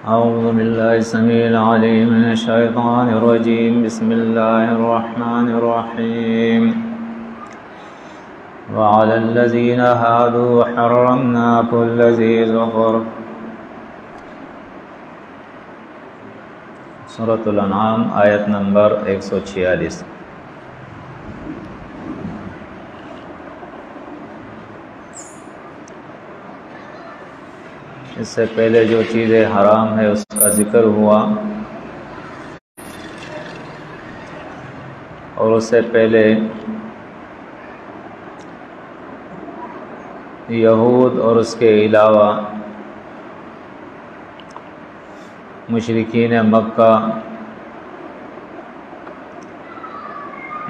أعوذ بالله السميع العليم من الشيطان الرجيم. بسم الله الرحمن الرحيم. وعلى الذين هادوا حرمنا كل ذي ظفر. سورۃ الانعام آیت نمبر 146. اس سے پہلے جو چیزیں حرام ہے اس کا ذکر ہوا، اور اس سے پہلے یہود اور اس کے علاوہ مشرکین مکہ،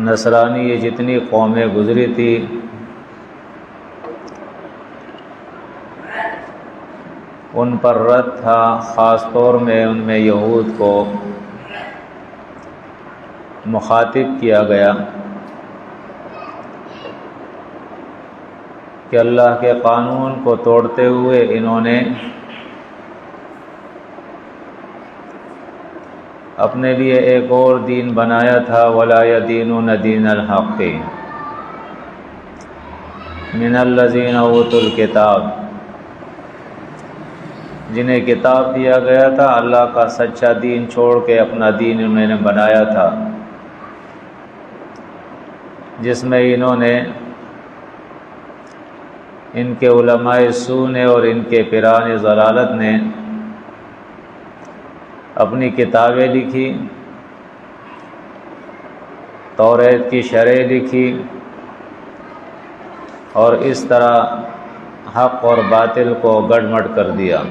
نصرانی، یہ جتنی قومیں گزری تھی، ان پر رد تھا. خاص طور میں ان میں یہود کو مخاطب کیا گیا کہ اللہ کے قانون کو توڑتے ہوئے انہوں نے اپنے لیے ایک اور دین بنایا تھا. وَلَا يَدِينُونَ دِينَ الْحَقِّ مِنَ الَّذِينَ أُوتُوا الْكِتَابَ. جنہیں کتاب دیا گیا تھا، اللہ کا سچا دین چھوڑ کے اپنا دین انہوں نے بنایا تھا، جس میں انہوں نے ان کے علماء سوء نے اور ان کے پیران ضلالت نے اپنی کتابیں لکھی، توریت کی شرح لکھی، اور اس طرح حق اور باطل کو گڑمڑ کر دیا.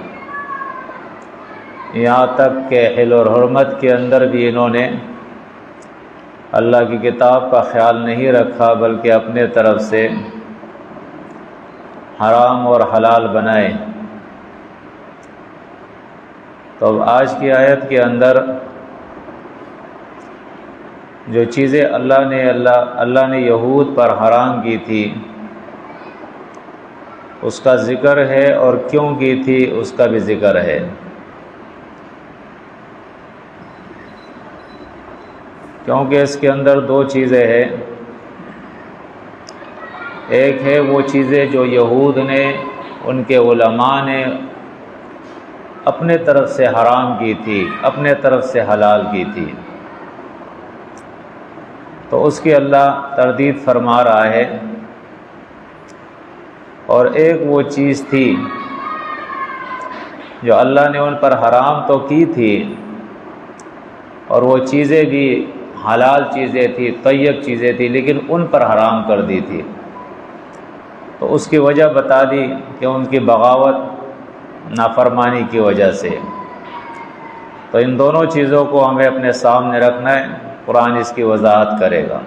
یہاں تک کہ حل اور حرمت کے اندر بھی انہوں نے اللہ کی کتاب کا خیال نہیں رکھا، بلکہ اپنے طرف سے حرام اور حلال بنائے. تو اب آج کی آیت کے اندر جو چیزیں اللہ نے یہود پر حرام کی تھی اس کا ذکر ہے، اور کیوں کی تھی اس کا بھی ذکر ہے. کیونکہ اس کے اندر دو چیزیں ہیں. ایک ہے وہ چیزیں جو یہود نے، ان کے علماء نے اپنے طرف سے حرام کی تھی، اپنے طرف سے حلال کی تھی، تو اس کی اللہ تردید فرما رہا ہے. اور ایک وہ چیز تھی جو اللہ نے ان پر حرام تو کی تھی، اور وہ چیزیں بھی حلال چیزیں تھی، طیب چیزیں تھی، لیکن ان پر حرام کر دی تھی. تو اس کی وجہ بتا دی کہ ان کی بغاوت، نافرمانی کی وجہ سے. تو ان دونوں چیزوں کو ہمیں اپنے سامنے رکھنا ہے. قرآن اس کی وضاحت کرے گا.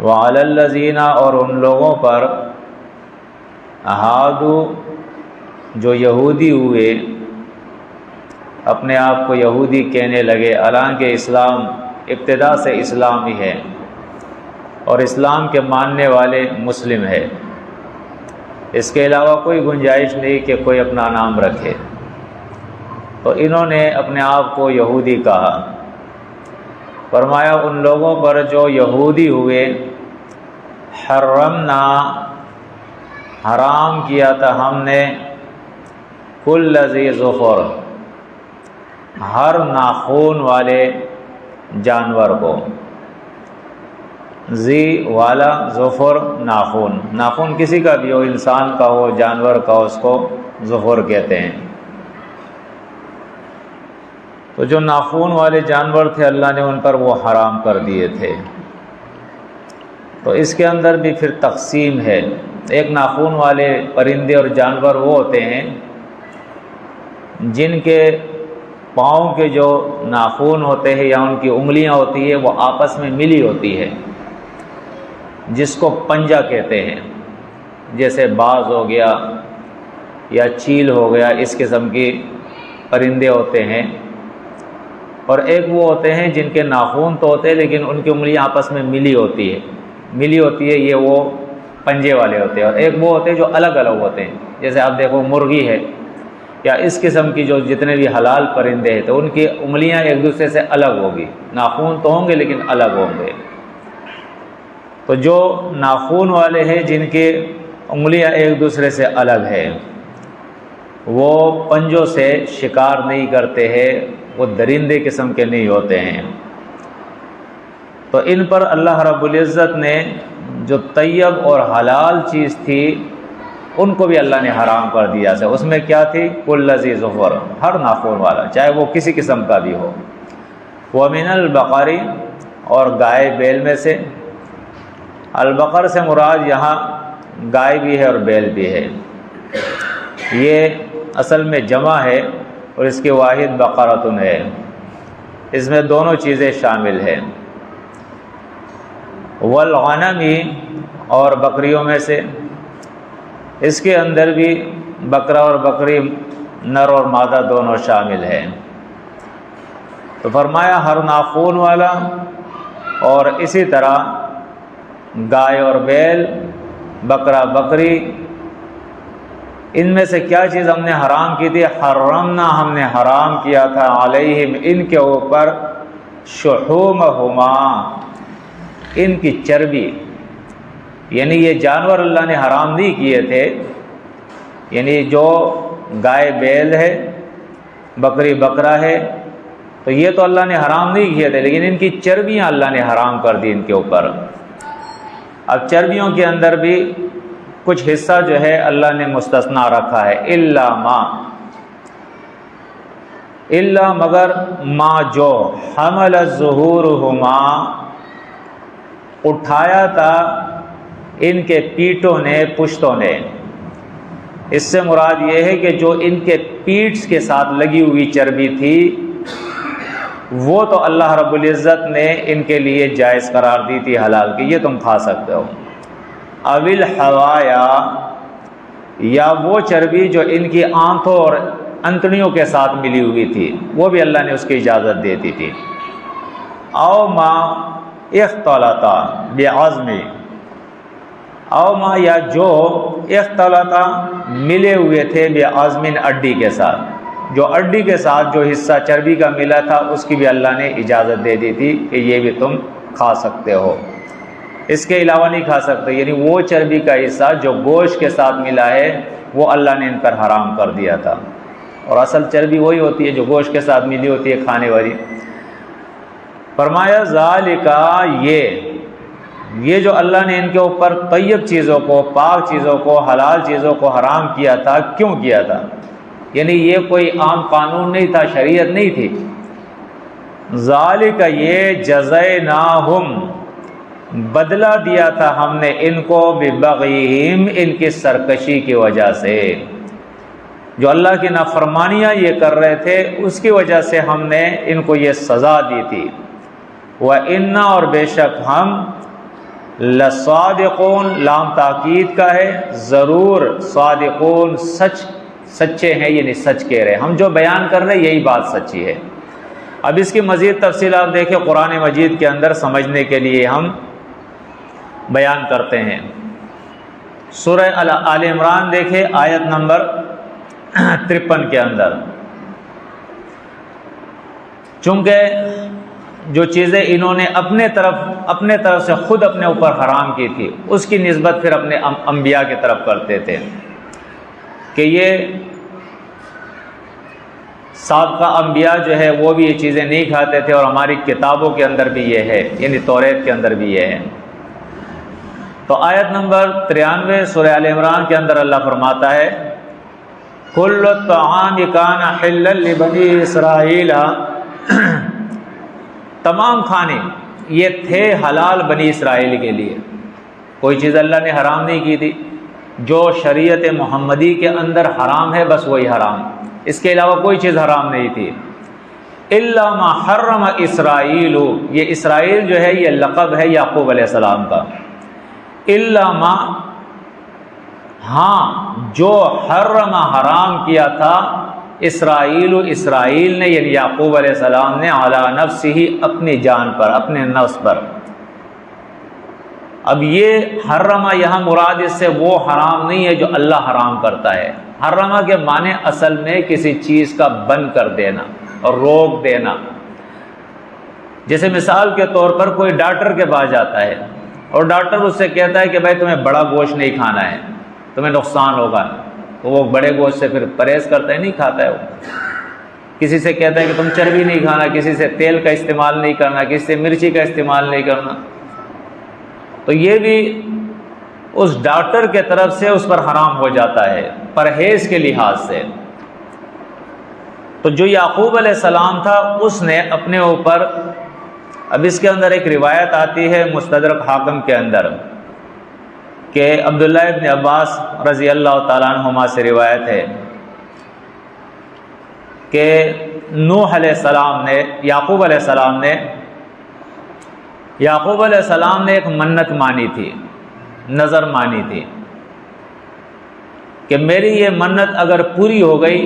وَعَلَى الَّذِينَ، اور ان لوگوں پر، ہادو، جو یہودی ہوئے، اپنے آپ کو یہودی کہنے لگے، حالانکہ اسلام ابتدا سے اسلام ہی ہے، اور اسلام کے ماننے والے مسلم ہے. اس کے علاوہ کوئی گنجائش نہیں کہ کوئی اپنا نام رکھے. تو انہوں نے اپنے آپ کو یہودی کہا. فرمایا ان لوگوں پر جو یہودی ہوئے، حرمنا، حرام کیا تھا ہم نے، کل ذی ظفر، ہر ناخون والے جانور کو. ذی والا، ظفر ناخون. ناخون کسی کا بھی ہو، انسان کا ہو، جانور کا ہو، اس کو ظفر کہتے ہیں. تو جو ناخون والے جانور تھے اللہ نے ان پر وہ حرام کر دیے تھے. تو اس کے اندر بھی پھر تقسیم ہے. ایک ناخون والے پرندے اور جانور وہ ہوتے ہیں جن کے پاؤں کے جو ناخون ہوتے ہیں یا ان کی انگلیاں ہوتی ہیں وہ آپس میں ملی ہوتی ہے، جس کو پنجہ کہتے ہیں. جیسے باز ہو گیا یا چیل ہو گیا، اس قسم کی پرندے ہوتے ہیں. اور ایک وہ ہوتے ہیں جن کے ناخون تو ہوتے ہیں لیکن ان کی انگلیاں آپس میں ملی ہوتی ہے، یہ وہ پنجے والے ہوتے ہیں. اور ایک وہ ہوتے ہیں جو الگ الگ ہوتے ہیں. جیسے آپ دیکھو مرغی ہے، یا اس قسم کی جو جتنے بھی حلال پرندے ہیں تو ان کی انگلیاں ایک دوسرے سے الگ ہوگی، ناخون تو ہوں گے لیکن الگ ہوں گے۔ تو جو ناخون والے ہیں جن کی انگلیاں ایک دوسرے سے الگ ہیں، وہ پنجوں سے شکار نہیں کرتے ہیں، وہ درندے قسم کے نہیں ہوتے ہیں۔ تو ان پر اللہ رب العزت نے جو طیب اور حلال چیز تھی ان کو بھی اللہ نے حرام کر دیا ہے۔ اس میں کیا تھی؟ کل ذی ظفر، ہر ناخون والا، چاہے وہ کسی قسم کا بھی ہو۔ ومن البقر، اور گائے بیل میں سے۔ البقر سے مراد یہاں گائے بھی ہے اور بیل بھی ہے، یہ اصل میں جمع ہے اور اس کے واحد بقرۃ ہے، اس میں دونوں چیزیں شامل ہیں۔ والغنم، اور بکریوں میں سے، اس کے اندر بھی بکرا اور بکری نر اور مادہ دونوں شامل ہیں۔ تو فرمایا ہر ناخون والا، اور اسی طرح گائے اور بیل، بکرا بکری، ان میں سے کیا چیز ہم نے حرام کی تھی؟ حرمنا، ہم نے حرام کیا تھا، علیہم، ان کے اوپر، شحومہما، ان کی چربی، یعنی یہ جانور اللہ نے حرام نہیں کیے تھے، یعنی جو گائے بیل ہے، بکری بکرا ہے، تو یہ تو اللہ نے حرام نہیں کیے تھے، لیکن ان کی چربیاں اللہ نے حرام کر دی ان کے اوپر۔ اب چربیوں کے اندر بھی کچھ حصہ جو ہے اللہ نے مستثنا رکھا ہے، الا مگر ما جو حمل ظہورہما، اٹھایا تھا ان کے پیٹوں نے، پشتوں نے۔ اس سے مراد یہ ہے کہ جو ان کے پیٹھ کے ساتھ لگی ہوئی چربی تھی وہ تو اللہ رب العزت نے ان کے لیے جائز قرار دی تھی، حلال کی، یہ تم کھا سکتے ہو۔ اول حوایا، یا وہ چربی جو ان کی آنتوں اور انتڑیوں کے ساتھ ملی ہوئی تھی، وہ بھی اللہ نے اس کی اجازت دے دی تھی۔ او ما اختلطا بعظم، او ما، یا جو اختلطا، ملے ہوئے تھے، بعظم، اڈی کے ساتھ، جو اڈی کے ساتھ جو حصہ چربی کا ملا تھا اس کی بھی اللہ نے اجازت دے دی تھی کہ یہ بھی تم کھا سکتے ہو، اس کے علاوہ نہیں کھا سکتے۔ یعنی وہ چربی کا حصہ جو گوشت کے ساتھ ملا ہے وہ اللہ نے ان پر حرام کر دیا تھا، اور اصل چربی وہی ہوتی ہے جو گوشت کے ساتھ ملی ہوتی ہے کھانے والی۔ فرمایا ذالکا، یہ جو اللہ نے ان کے اوپر طیب چیزوں کو، پاک چیزوں کو، حلال چیزوں کو حرام کیا تھا، کیوں کیا تھا؟ یعنی یہ کوئی عام قانون نہیں تھا، شریعت نہیں تھی۔ ذالک، یہ جزیناہم، بدلہ دیا تھا ہم نے ان کو، ببغیہم، ان کی سرکشی کی وجہ سے، جو اللہ کی نافرمانیاں یہ کر رہے تھے اس کی وجہ سے ہم نے ان کو یہ سزا دی تھی۔ وَإِنَّا، اور بے شک ہم، لَصَادِقُونَ، لام تاکید کا ہے، ضرور، صادقون، سچے ہیں، یعنی سچ کہہ رہے ہیں، ہم جو بیان کر رہے ہیں یہی بات سچی ہے۔ اب اس کی مزید تفصیل آپ دیکھیں قرآن مجید کے اندر، سمجھنے کے لیے ہم بیان کرتے ہیں۔ سورہ آل عمران دیکھیں، آیت نمبر 53 کے اندر، چونکہ جو چیزیں انہوں نے اپنے طرف سے خود اپنے اوپر حرام کی تھی اس کی نسبت پھر اپنے انبیاء کی طرف کرتے تھے کہ یہ سابقہ انبیاء جو ہے وہ بھی یہ چیزیں نہیں کھاتے تھے، اور ہماری کتابوں کے اندر بھی یہ ہے، یعنی توریت کے اندر بھی یہ ہے۔ تو آیت نمبر 93 سورہ آل عمران کے اندر اللہ فرماتا ہے، کل الطعام کان حلا لبنی اسرائیل، تمام کھانے یہ تھے حلال بنی اسرائیل کے لیے، کوئی چیز اللہ نے حرام نہیں کی تھی، جو شریعت محمدی کے اندر حرام ہے بس وہی حرام، اس کے علاوہ کوئی چیز حرام نہیں تھی۔ الا ما حرم اسرائیل، یہ اسرائیل جو ہے یہ لقب ہے یعقوب علیہ السلام کا، الا ما، ہاں جو حرم، حرام کیا تھا، اسرائیل نے، یعنی یعقوب علیہ السلام نے، علی نفسہ، اپنی جان پر، اپنے نفس پر، اب یہ حرمہ یہاں مراد اس سے وہ حرام نہیں ہے جو اللہ حرام کرتا ہے۔ حرمہ کے معنی اصل میں کسی چیز کا بند کر دینا اور روک دینا۔ جیسے مثال کے طور پر کوئی ڈاکٹر کے پاس جاتا ہے اور ڈاکٹر اس سے کہتا ہے کہ بھائی تمہیں بڑا گوشت نہیں کھانا ہے، تمہیں نقصان ہوگا، تو وہ بڑے گوشت سے پھر پرہیز کرتا ہے، نہیں کھاتا ہے وہ۔ کسی سے کہتا ہے کہ تم چربی نہیں کھانا، کسی سے تیل کا استعمال نہیں کرنا، کسی سے مرچی کا استعمال نہیں کرنا، تو یہ بھی اس ڈاکٹر کے طرف سے اس پر حرام ہو جاتا ہے پرہیز کے لحاظ سے۔ تو جو یعقوب علیہ السلام تھا اس نے اپنے اوپر، اب اس کے اندر ایک روایت آتی ہے مستدرک حاکم کے اندر کہ عبداللہ ابن عباس رضی اللہ تعالیٰ عنہما سے روایت ہے کہ نوح علیہ السلام نے، یعقوب علیہ السلام نے ایک منت مانی تھی، نظر مانی تھی کہ میری یہ منت اگر پوری ہو گئی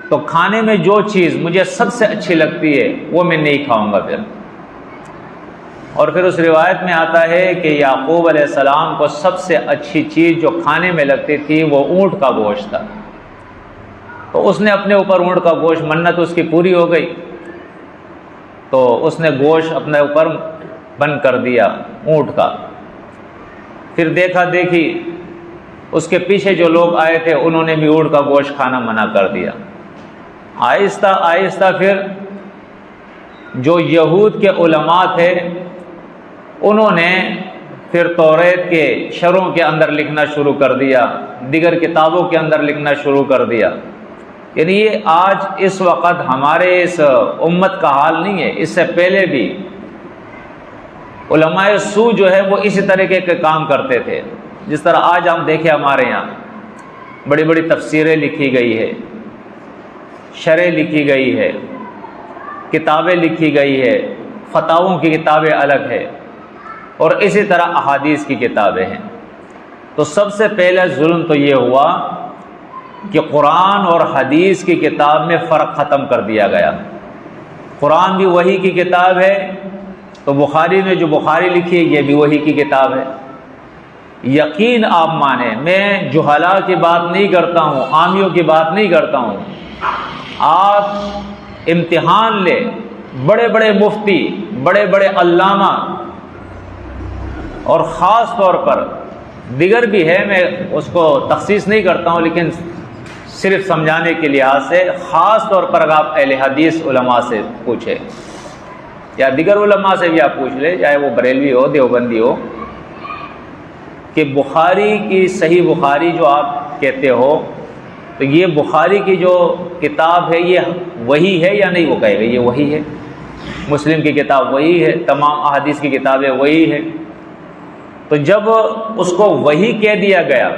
تو کھانے میں جو چیز مجھے سب سے اچھی لگتی ہے وہ میں نہیں کھاؤں گا پھر۔ اور پھر اس روایت میں آتا ہے کہ یعقوب علیہ السلام کو سب سے اچھی چیز جو کھانے میں لگتی تھی وہ اونٹ کا گوشت تھا، تو اس نے اپنے اوپر اونٹ کا گوشت، منت اس کی پوری ہو گئی تو اس نے گوشت اپنے اوپر بند کر دیا اونٹ کا۔ پھر دیکھا دیکھی اس کے پیچھے جو لوگ آئے تھے انہوں نے بھی اونٹ کا گوشت کھانا منع کر دیا۔ آہستہ آہستہ پھر جو یہود کے علماء تھے انہوں نے پھر توریت کے شرعوں کے اندر لکھنا شروع کر دیا، دیگر کتابوں کے اندر لکھنا شروع کر دیا۔ یعنی یہ آج اس وقت ہمارے اس امت کا حال نہیں ہے، اس سے پہلے بھی علماء سو جو ہے وہ اسی طریقے کے کام کرتے تھے۔ جس طرح آج ہم دیکھیں ہمارے یہاں بڑی بڑی تفسیریں لکھی گئی ہے، شرح لکھی گئی ہے، کتابیں لکھی گئی ہے، فتاووں کی کتابیں الگ ہے، اور اسی طرح احادیث کی کتابیں ہیں۔ تو سب سے پہلا ظلم تو یہ ہوا کہ قرآن اور حدیث کی کتاب میں فرق ختم کر دیا گیا۔ قرآن بھی وحی کی کتاب ہے تو بخاری میں جو بخاری لکھی ہے یہ بھی وحی کی کتاب ہے۔ یقین آپ مانیں، میں جہلاء کی بات نہیں کرتا ہوں، عامیوں کی بات نہیں کرتا ہوں۔ آپ امتحان لیں، بڑے بڑے مفتی، بڑے بڑے علامہ، اور خاص طور پر دیگر بھی ہے، میں اس کو تخصیص نہیں کرتا ہوں لیکن صرف سمجھانے کے لحاظ سے، خاص طور پر اگر آپ اہل حدیث علماء سے پوچھیں یا دیگر علماء سے بھی آپ پوچھ لیں، چاہے وہ بریلوی ہو، دیوبندی ہو، کہ بخاری کی صحیح بخاری جو آپ کہتے ہو تو یہ بخاری کی جو کتاب ہے یہ وہی ہے یا نہیں؟ وہ کہے گا یہ وہی ہے۔ مسلم کی کتاب وہی ہے، تمام احادیث کی کتابیں وہی ہے۔ تو جب اس کو وہی کہہ دیا گیا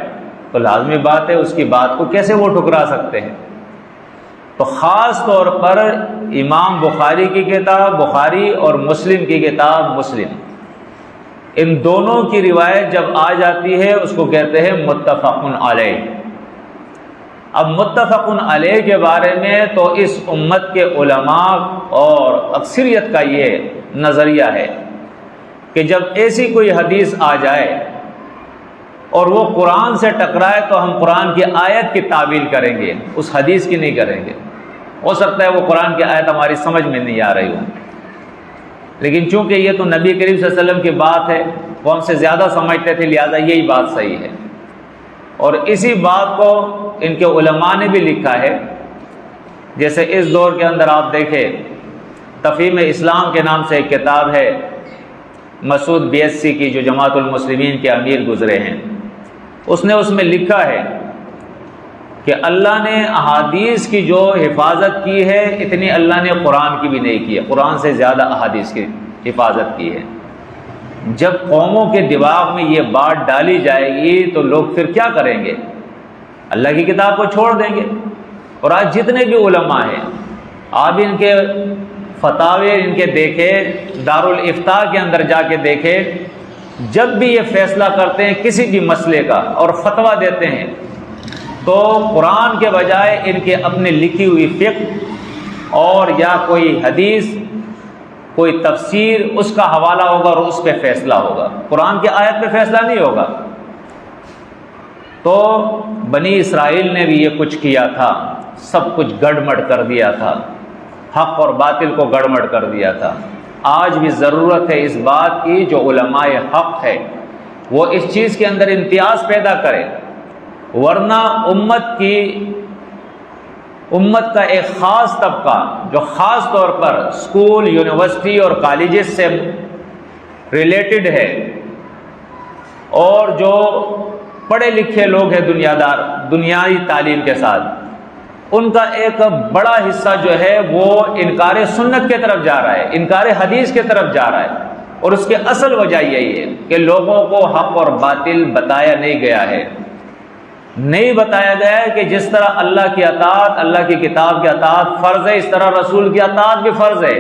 تو لازمی بات ہے اس کی بات کو کیسے وہ ٹھکرا سکتے ہیں؟ تو خاص طور پر امام بخاری کی کتاب بخاری اور مسلم کی کتاب مسلم، ان دونوں کی روایت جب آ جاتی ہے اس کو کہتے ہیں متفق علیہ۔ اب متفق علیہ کے بارے میں تو اس امت کے علماء اور اکثریت کا یہ نظریہ ہے کہ جب ایسی کوئی حدیث آ جائے اور وہ قرآن سے ٹکرائے تو ہم قرآن کی آیت کی تعویل کریں گے، اس حدیث کی نہیں کریں گے۔ ہو سکتا ہے وہ قرآن کی آیت ہماری سمجھ میں نہیں آ رہی ہو، لیکن چونکہ یہ تو نبی کریم صلی اللہ علیہ وسلم کی بات ہے، وہ ہم سے زیادہ سمجھتے تھے، لہٰذا یہی بات صحیح ہے۔ اور اسی بات کو ان کے علماء نے بھی لکھا ہے۔ جیسے اس دور کے اندر آپ دیکھیں تفہیم اسلام کے نام سے ایک کتاب ہے مسعود BSc کی، جو جماعت المسلمین کے امیر گزرے ہیں، اس میں لکھا ہے کہ اللہ نے احادیث کی جو حفاظت کی ہے اتنی اللہ نے قرآن کی بھی نہیں کی ہے، قرآن سے زیادہ احادیث کی حفاظت کی ہے۔ جب قوموں کے دماغ میں یہ بات ڈالی جائے گی تو لوگ پھر کیا کریں گے؟ اللہ کی کتاب کو چھوڑ دیں گے۔ اور آج جتنے بھی علماء ہیں آپ ان کے فتاوے ان کے دیکھیں، دارالافتاء کے اندر جا کے دیکھیں، جب بھی یہ فیصلہ کرتے ہیں کسی بھی مسئلے کا اور فتویٰ دیتے ہیں تو قرآن کے بجائے ان کے اپنے لکھی ہوئی فقہ اور یا کوئی حدیث کوئی تفسیر اس کا حوالہ ہوگا اور اس پہ فیصلہ ہوگا، قرآن کی آیت پہ فیصلہ نہیں ہوگا۔ تو بنی اسرائیل نے بھی یہ کچھ کیا تھا، سب کچھ گڑمڑ کر دیا تھا، حق اور باطل کو گڑمڑ کر دیا تھا۔ آج بھی ضرورت ہے اس بات کی، جو علماء حق ہے وہ اس چیز کے اندر امتیاز پیدا کرے، ورنہ امت کا ایک خاص طبقہ جو خاص طور پر اسکول، یونیورسٹی اور کالجز سے ریلیٹڈ ہے، اور جو پڑھے لکھے لوگ ہیں دنیائی تعلیم کے ساتھ، ان کا ایک بڑا حصہ جو ہے وہ انکار سنت کے طرف جا رہا ہے، انکار حدیث کے طرف جا رہا ہے۔ اور اس کی اصل وجہ یہی ہے کہ لوگوں کو حق اور باطل بتایا نہیں گیا ہے، نہیں بتایا گیا ہے کہ جس طرح اللہ کی اطاعت، اللہ کی کتاب کی اطاعت فرض ہے، اس طرح رسول کی اطاعت بھی فرض ہے۔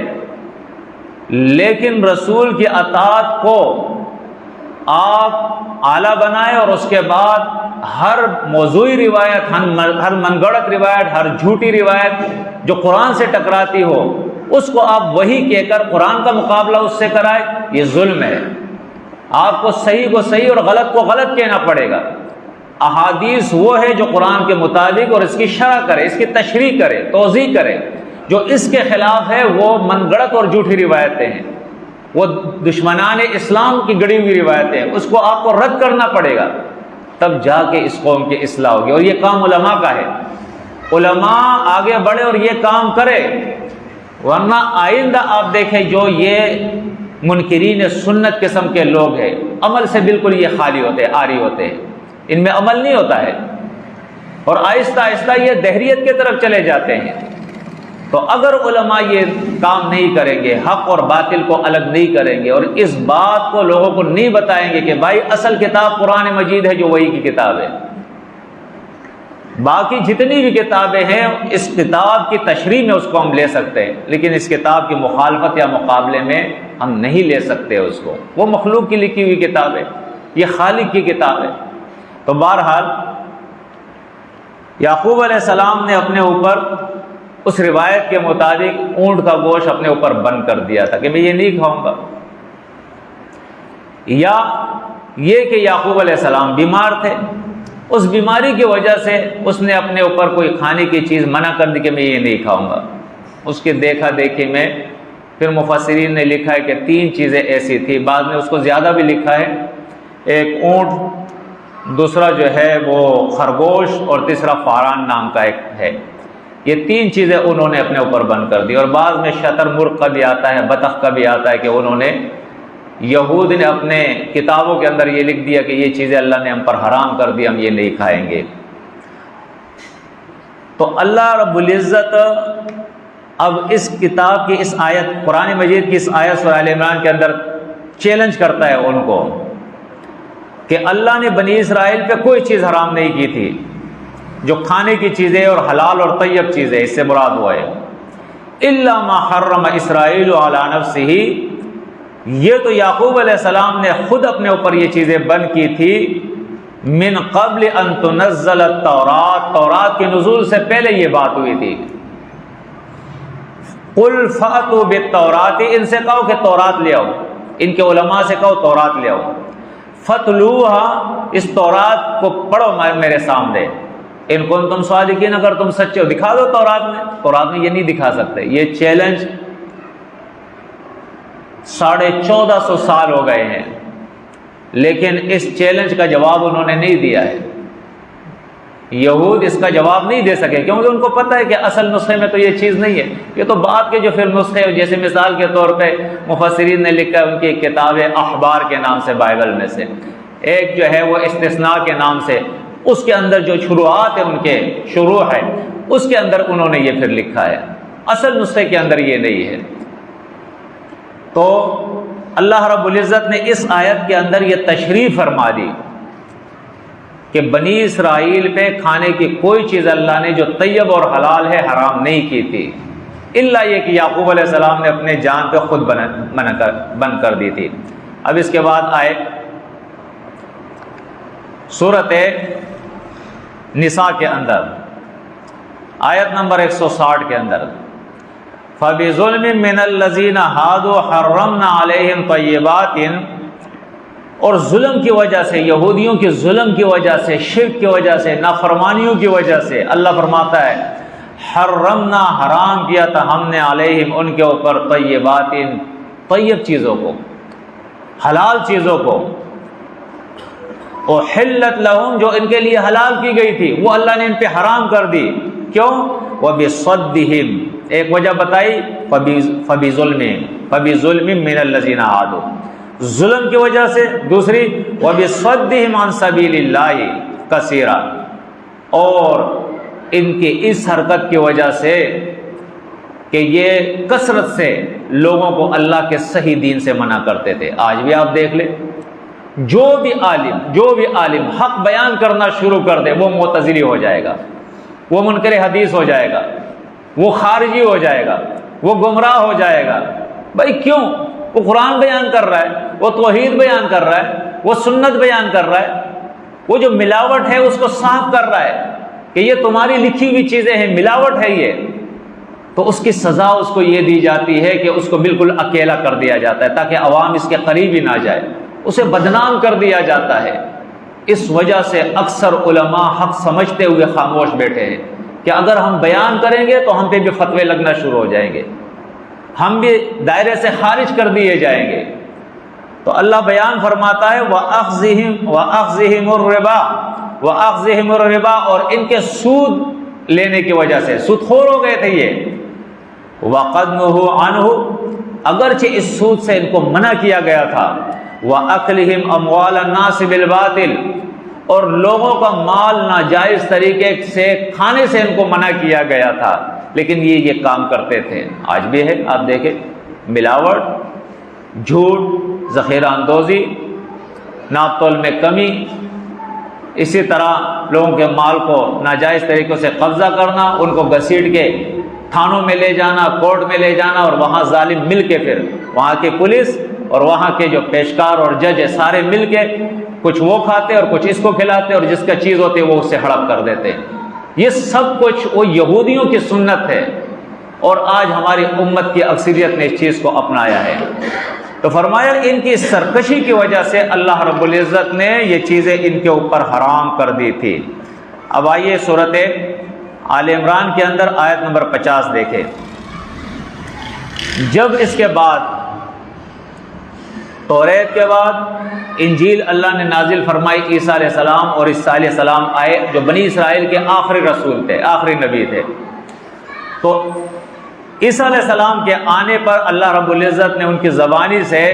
لیکن رسول کی اطاعت کو آپ اعلیٰ بنائیں، اور اس کے بعد ہر موضوعی روایت، ہر من گڑت روایت، ہر جھوٹی روایت جو قرآن سے ٹکراتی ہو، اس کو آپ وہی کہہ کر قرآن کا مقابلہ اس سے کرائیں، یہ ظلم ہے۔ آپ کو صحیح کو صحیح اور غلط کو غلط کہنا پڑے گا۔ احادیث وہ ہے جو قرآن کے مطابق اور اس کی شرح کرے، اس کی تشریح کرے، توضیح کرے۔ جو اس کے خلاف ہے وہ من گڑت اور جھوٹی روایتیں ہیں، وہ دشمنان اسلام کی گڑی ہوئی روایتیں ہیں، اس کو آپ کو رد کرنا پڑے گا، تب جا کے اس قوم کی اصلاح ہوگی۔ اور یہ کام علماء کا ہے، علماء آگے بڑھے اور یہ کام کرے، ورنہ آئندہ آپ دیکھیں جو یہ منکرین سنت قسم کے لوگ ہیں، عمل سے بالکل یہ خالی ہوتے ہیں، عاری ہوتے ہیں، ان میں عمل نہیں ہوتا ہے، اور آہستہ آہستہ یہ دہریت کی طرف چلے جاتے ہیں۔ تو اگر علماء یہ کام نہیں کریں گے، حق اور باطل کو الگ نہیں کریں گے، اور اس بات کو لوگوں کو نہیں بتائیں گے کہ بھائی اصل کتاب قرآن مجید ہے جو وہی کی کتاب ہے، باقی جتنی بھی کتابیں ہیں اس کتاب کی تشریح میں اس کو ہم لے سکتے ہیں، لیکن اس کتاب کی مخالفت یا مقابلے میں ہم نہیں لے سکتے اس کو، وہ مخلوق کی لکھی ہوئی کتاب ہے، یہ خالق کی کتاب ہے۔ تو بہرحال یعقوب علیہ السلام نے اپنے اوپر اس روایت کے مطابق اونٹ کا گوشت اپنے اوپر بند کر دیا تھا کہ میں یہ نہیں کھاؤں گا، یا یہ کہ یعقوب علیہ السلام بیمار تھے، اس بیماری کی وجہ سے اس نے اپنے اوپر کوئی کھانے کی چیز منع کر دی کہ میں یہ نہیں کھاؤں گا۔ اس کے دیکھا دیکھی میں پھر مفسرین نے لکھا ہے کہ 3 چیزیں ایسی تھی، بعد میں اس کو زیادہ بھی لکھا ہے، ایک اونٹ، دوسرا جو ہے وہ خرگوش، اور تیسرا فاران نام کا ایک ہے۔ یہ 3 چیزیں انہوں نے اپنے اوپر بند کر دی، اور بعض میں شتر مرغ کا بھی آتا ہے، بطخ کا بھی آتا ہے کہ انہوں نے، یہود نے اپنے کتابوں کے اندر یہ لکھ دیا کہ یہ چیزیں اللہ نے ہم پر حرام کر دی، ہم یہ نہیں کھائیں گے۔ تو اللہ رب العزت اب اس کتاب کی اس آیت، قرآن مجید کی اس آیت سورہ آل عمران کے اندر چیلنج کرتا ہے ان کو کہ اللہ نے بنی اسرائیل پہ کوئی چیز حرام نہیں کی تھی، جو کھانے کی چیزیں اور حلال اور طیب چیزیں، اس سے مراد ہوا ہے الا ما حرم اسرائیل علی نفسہ، یہ تو یعقوب علیہ السلام نے خود اپنے اوپر یہ چیزیں بند کی تھی، من قبل ان تنزل التورات، تورات کے نزول سے پہلے یہ بات ہوئی تھی۔ قل فاتوا بالتورات، ان سے کہو کہ تورات لے آؤ، ان کے علماء سے کہو تورات لے آؤ، فتلوها، اس تورات کو پڑھو میرے سامنے، ان کنتم صادقین، اگر تم سچے ہو دکھا دو تورات میں یہ نہیں دکھا سکتے۔ یہ چیلنج 1450 سال ہو گئے ہیں، لیکن اس چیلنج کا جواب انہوں نے نہیں دیا ہے، یہود اس کا جواب نہیں دے سکے، کیونکہ ان کو پتہ ہے کہ اصل نسخے میں تو یہ چیز نہیں ہے، یہ تو بعد کے جو پھر نسخے، جیسے مثال کے طور پہ مفسرین نے لکھا ہے ان کی ایک کتاب ہے اخبار کے نام سے، بائبل میں سے ایک جو ہے وہ استثناء کے نام سے، اس کے اندر جو شروعات ہیں، ان کے شروع ہے، اس کے اندر انہوں نے یہ پھر لکھا ہے، اصل نسخے کے اندر یہ نہیں ہے۔ تو اللہ رب العزت نے اس آیت کے اندر یہ تشریح فرما دی کہ بنی اسرائیل پہ کھانے کی کوئی چیز اللہ نے جو طیب اور حلال ہے حرام نہیں کی تھی، الا یہ کہ یعقوب علیہ السلام نے اپنے جان پہ خود بند کر دی تھی۔ اب اس کے بعد آئے سورۃ نساء کے اندر، آیت نمبر 160 کے اندر فَبِظُلْمٍ مِّنَ الَّذِينَ هَادُوا حَرَّمْنَا عَلَيْهِمْ طَيِّبَاتٍ، اور ظلم کی وجہ سے، یہودیوں کے ظلم کی وجہ سے، شرک کی وجہ سے، نافرمانیوں کی وجہ سے، اللہ فرماتا ہے حرمنا، حرام کیا تھا ہم نے، علیہم ان کے اوپر، طیبات، طیب چیزوں کو، حلال چیزوں کو، احلت لہم جو ان کے لیے حلال کی گئی تھی وہ اللہ نے ان پہ حرام کر دی. کیوں؟ وبصدہم، ایک وجہ بتائی فبظلم من الذین عادوا، ظلم کی وجہ سے، دوسری وبصدہم عن سبیل اللہ کثیرا، اور ان کی اس حرکت کی وجہ سے کہ یہ کثرت سے لوگوں کو اللہ کے صحیح دین سے منع کرتے تھے. آج بھی آپ دیکھ لیں، جو بھی عالم حق بیان کرنا شروع کر دے وہ معتزلی ہو جائے گا، وہ منکر حدیث ہو جائے گا، وہ خارجی ہو جائے گا، وہ گمراہ ہو جائے گا. بھائی کیوں؟ وہ قرآن بیان کر رہا ہے، وہ توحید بیان کر رہا ہے، وہ سنت بیان کر رہا ہے، وہ جو ملاوٹ ہے اس کو صاف کر رہا ہے کہ یہ تمہاری لکھی ہوئی چیزیں ہیں، ملاوٹ ہے یہ. تو اس کی سزا اس کو یہ دی جاتی ہے کہ اس کو بالکل اکیلا کر دیا جاتا ہے تاکہ عوام اس کے قریب ہی نہ جائے، اسے بدنام کر دیا جاتا ہے. اس وجہ سے اکثر علماء حق سمجھتے ہوئے خاموش بیٹھے ہیں کہ اگر ہم بیان کریں گے تو ہم پہ بھی فتوے لگنا شروع ہو جائیں گے، ہم بھی دائرے سے خارج کر دیے جائیں گے. تو اللہ بیان فرماتا ہے وَأَخْذِهِمُ الرِّبَا، اور ان کے سود لینے کی وجہ سے سود خور ہو گئے تھے یہ. وَقَدْ نُهُوا عَنْهُ، اگرچہ اس سود سے ان کو منع کیا گیا تھا. وَأَكْلِهِمْ أَمْوَالَ النَّاسِ بِالْبَاطِلِ، اور لوگوں کا مال ناجائز طریقے سے کھانے سے ان کو منع کیا گیا تھا، لیکن یہ کام کرتے تھے. آج بھی ہے، آپ دیکھیں، ملاوٹ، جھوٹ، ذخیرہ اندوزی، ناپ تول میں کمی، اسی طرح لوگوں کے مال کو ناجائز طریقوں سے قبضہ کرنا، ان کو گھسیٹ کے تھانوں میں لے جانا، کورٹ میں لے جانا، اور وہاں ظالم مل کے پھر وہاں کی پولیس اور وہاں کے جو پیشکار اور جج ہے سارے مل کے کچھ وہ کھاتے اور کچھ اس کو کھلاتے، اور جس کا چیز ہوتی ہے وہ اس سے ہڑپ کر دیتے. یہ سب کچھ وہ یہودیوں کی سنت ہے، اور آج ہماری امت کی اکثریت نے اس چیز کو اپنایا ہے. تو فرمایا ان کی سرکشی کی وجہ سے اللہ رب العزت نے یہ چیزیں ان کے اوپر حرام کر دی تھی. اب آئیے سورۃ آل عمران کے اندر آیت نمبر 50 دیکھیں. جب اس کے بعد توریت کے بعد انجیل اللہ نے نازل فرمائی، عیسیٰ علیہ السلام اور عیسیٰ علیہ السلام آئے جو بنی اسرائیل کے آخری رسول تھے، آخری نبی تھے. تو عیسیٰ علیہ السلام کے آنے پر اللہ رب العزت نے ان کی زبانی سے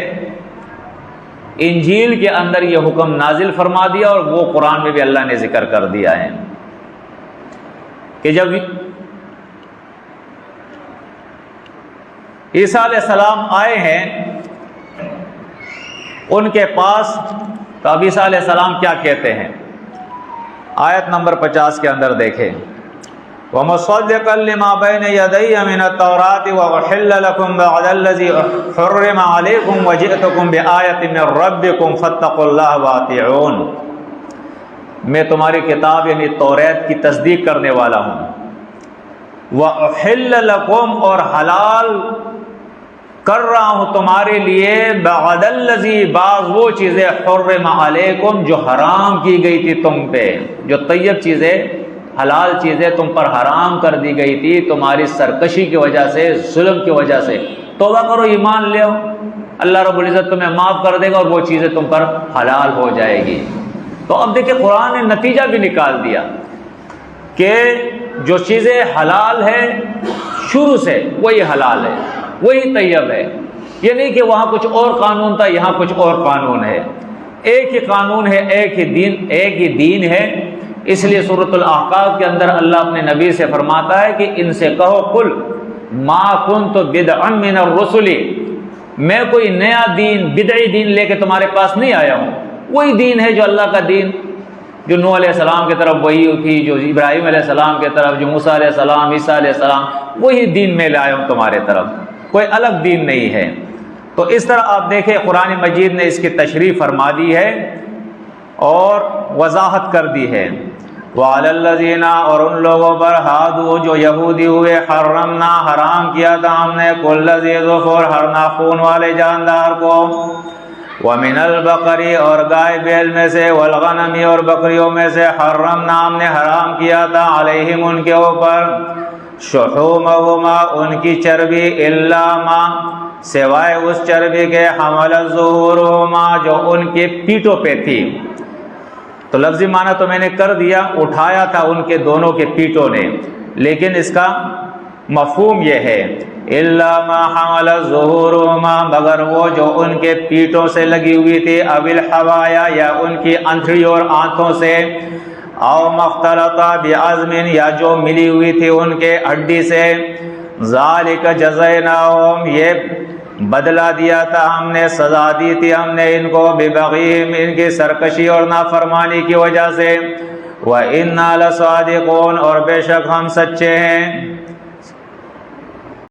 انجیل کے اندر یہ حکم نازل فرما دیا، اور وہ قرآن میں بھی اللہ نے ذکر کر دیا ہے کہ جب عیسیٰ علیہ السلام آئے ہیں ان کے پاس، تو اب عیسیٰ علیہ السلام کیا کہتے ہیں؟ آیت نمبر 50 کے اندر دیکھیں. وَمُصَدِّقًا لِمَا بَيْنَ يَدَيَّ مِنَ التَّوْرَاةِ وَأُحِلَّ لَكُمْ بَعْضَ الَّذِي حُرِّمَ عَلَيْكُمْ وَجِئْتُكُمْ بِآيَةٍ مِّن رَّبِّكُمْ فَاتَّقُوا اللَّهَ وَأَطِيعُونِ. میں تمہاری کتاب یعنی توریت کی تصدیق کرنے والا ہوں. وَأُحِلَّ لَكُمْ، اور حلال کر رہا ہوں تمہارے لیے، بعد الذی، بعض وہ چیزیں، حرم علیکم جو حرام کی گئی تھی تم پہ، جو طیب چیزیں، حلال چیزیں تم پر حرام کر دی گئی تھی تمہاری سرکشی کی وجہ سے، ظلم کی وجہ سے. توبہ کرو، ایمان لے آؤ، اللہ رب العزت تمہیں معاف کر دے گا اور وہ چیزیں تم پر حلال ہو جائے گی. تو اب دیکھیں قرآن نے نتیجہ بھی نکال دیا کہ جو چیزیں حلال ہیں شروع سے وہی حلال ہے، وہی طیب ہے. یہ نہیں کہ وہاں کچھ اور قانون تھا یہاں کچھ اور قانون ہے. ایک ہی قانون ہے، ایک ہی دین ہے. اس لیے سورۃ الاحقاف کے اندر اللہ اپنے نبی سے فرماتا ہے کہ ان سے کہو قل ما کنت بدعا من الرسل، میں کوئی نیا دین، بدعی دین لے کے تمہارے پاس نہیں آیا ہوں. وہی دین ہے جو اللہ کا دین، جو نوح علیہ السلام کی طرف وہی تھی، جو ابراہیم علیہ السلام کی طرف، جو موسیٰ علیہ السلام، عیسیٰ علیہ السلام، وہی دین میں لایا ہوں تمہارے طرف، کوئی الگ دین نہیں ہے. تو اس طرح آپ دیکھیں قرآن مجید نے اس کی تشریح فرما دی ہے اور وضاحت کر دی ہے. وعلی الذین اور ان لوگوں پر ہادو جو یہودی ہوئے حرمنا حرام کیا تھا ہم نے کل ذی ظفر ہر ناخون والے جاندار کو ومن البقری اور گائے بیل میں سے والغنمی اور بکریوں میں سے حرمنا ہم نے حرام کیا تھا علیہم ان کے اوپر شحومہما ان کی چربی الا ما سوائے اس چربی کے حملت ظہورہما جو ان کے پیٹوں پہ تھی. تو لفظی معنی تو میں نے کر دیا اٹھایا تھا ان کے دونوں کے پیٹوں نے، لیکن اس کا مفہوم یہ ہے الا ما حملت ظہورہما مگر وہ جو ان کے پیٹوں سے لگی ہوئی تھی او الحوایا یا ان کی انتڑی اور آنتوں سے او مختلط بعظم یا جو ملی ہوئی تھی ان کے ہڈی سے ذالک جزیناہم یہ بدلہ دیا تھا ہم نے سزا دی تھی ہم نے ان کو ببغیم ان کی سرکشی اور نافرمانی کی وجہ سے وَإِنَّا لَصَادِقُونَ اور بے شک ہم سچے ہیں.